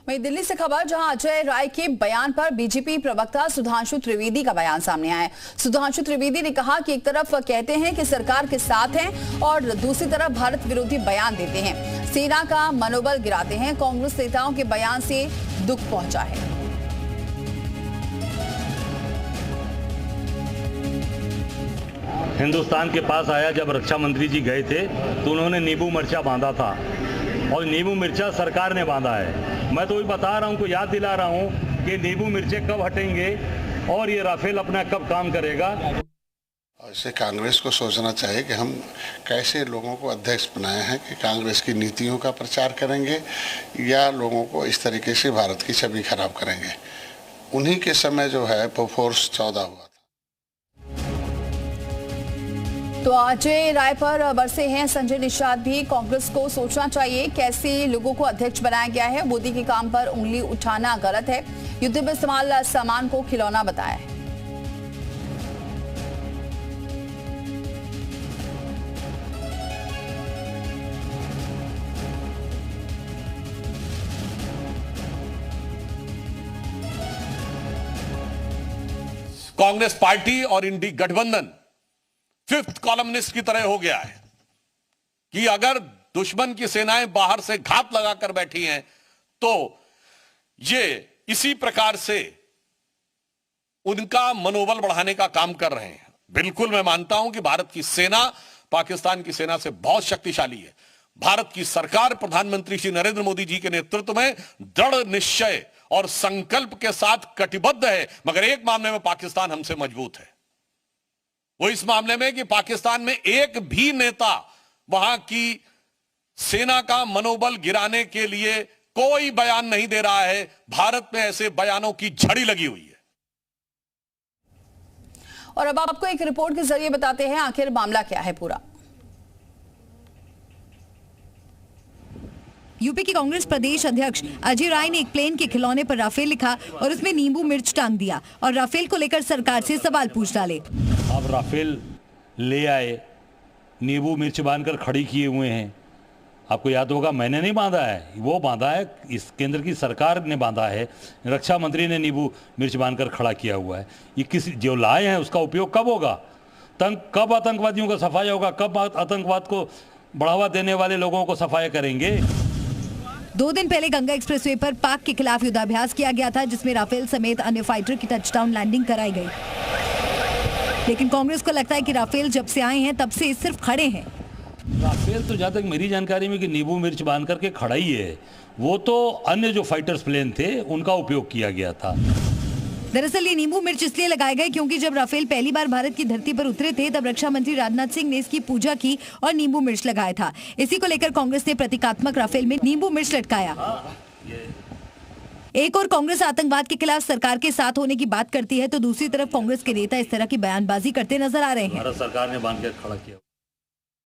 वहीं दिल्ली से खबर, जहां अजय राय के बयान पर बीजेपी प्रवक्ता सुधांशु त्रिवेदी का बयान सामने आया है। सुधांशु त्रिवेदी ने कहा कि एक तरफ कहते हैं कि सरकार के साथ हैं और दूसरी तरफ भारत विरोधी बयान देते हैं, सेना का मनोबल गिराते हैं। कांग्रेस नेताओं के बयान से दुख पहुंचा है। हिंदुस्तान के पास आया, जब रक्षा मंत्री जी गए थे तो उन्होंने नींबू मिर्चा बांधा था और नींबू मिर्चा सरकार ने बांधा है। मैं तो वही बता रहा हूं, उनको याद दिला रहा हूं कि नींबू मिर्चे कब हटेंगे और ये राफेल अपना कब काम करेगा। इसे कांग्रेस को सोचना चाहिए कि हम कैसे लोगों को अध्यक्ष बनाए हैं कि कांग्रेस की नीतियों का प्रचार करेंगे या लोगों को इस तरीके से भारत की छवि खराब करेंगे। उन्हीं के समय जो है फोर्स 14 हुआ था। तो अजय राय पर बरसे हैं संजय निषाद भी। कांग्रेस को सोचना चाहिए कैसे लोगों को अध्यक्ष बनाया गया है। मोदी के काम पर उंगली उठाना गलत है। युद्ध में इस्तेमाल सामान को खिलौना बताया है। कांग्रेस पार्टी और इंडी गठबंधन फिफ्थ कॉलमनिस्ट की तरह हो गया है कि अगर दुश्मन की सेनाएं बाहर से घात लगाकर बैठी हैं तो ये इसी प्रकार से उनका मनोबल बढ़ाने का काम कर रहे हैं। बिल्कुल मैं मानता हूं कि भारत की सेना पाकिस्तान की सेना से बहुत शक्तिशाली है। भारत की सरकार प्रधानमंत्री श्री नरेंद्र मोदी जी के नेतृत्व में दृढ़ निश्चय और संकल्प के साथ कटिबद्ध है, मगर एक मामले में पाकिस्तान हमसे मजबूत है। वो इस मामले में कि पाकिस्तान में एक भी नेता वहां की सेना का मनोबल गिराने के लिए कोई बयान नहीं दे रहा है। भारत में ऐसे बयानों की झड़ी लगी हुई है। और अब आपको एक रिपोर्ट के जरिए बताते हैं आखिर मामला क्या है पूरा। यूपी के कांग्रेस प्रदेश अध्यक्ष अजय राय ने एक प्लेन के खिलौने पर राफेल लिखा और उसमें नींबू मिर्च टांग दिया और राफेल को लेकर सरकार से सवाल पूछ डाले। आप राफेल ले आए, नींबू मिर्च बांधकर खड़ी किए हुए हैं। आपको याद होगा, मैंने नहीं बांधा है, वो बांधा है, इस केंद्र की सरकार ने बांधा है। रक्षा मंत्री ने नींबू मिर्च बांधकर खड़ा किया हुआ है। ये किसी जो लाए हैं उसका उपयोग कब होगा? कब आतंकवादियों का सफाया होगा? कब आतंकवाद को बढ़ावा देने वाले लोगों को सफाया करेंगे? 2 दिन पहले गंगा एक्सप्रेसवे पर पाक के खिलाफ युद्धाभ्यास किया गया था, जिसमें राफेल समेत अन्य फाइटर की टचडाउन लैंडिंग कराई गई। लेकिन कांग्रेस को लगता है कि राफेल जब से आए हैं तब से सिर्फ खड़े हैं। राफेल तो जहां तक मेरी जानकारी में कि नींबू मिर्च बांध करके खड़ा ही है। वो तो अन्य जो फाइटर्स प्लेन थे उनका उपयोग किया गया था। दरअसल ये नींबू मिर्च इसलिए लगाए गए क्योंकि जब राफेल पहली बार भारत की धरती पर उतरे थे तब रक्षा मंत्री राजनाथ सिंह ने इसकी पूजा की और नींबू मिर्च लगाया था। इसी को लेकर कांग्रेस ने प्रतीकात्मक राफेल में नींबू मिर्च लटकाया। एक और कांग्रेस आतंकवाद के खिलाफ सरकार के साथ होने की बात करती है तो दूसरी तरफ कांग्रेस के नेता इस तरह की बयानबाजी करते नजर आ रहे हैं। भारत सरकार ने बांध के खड़ा किया।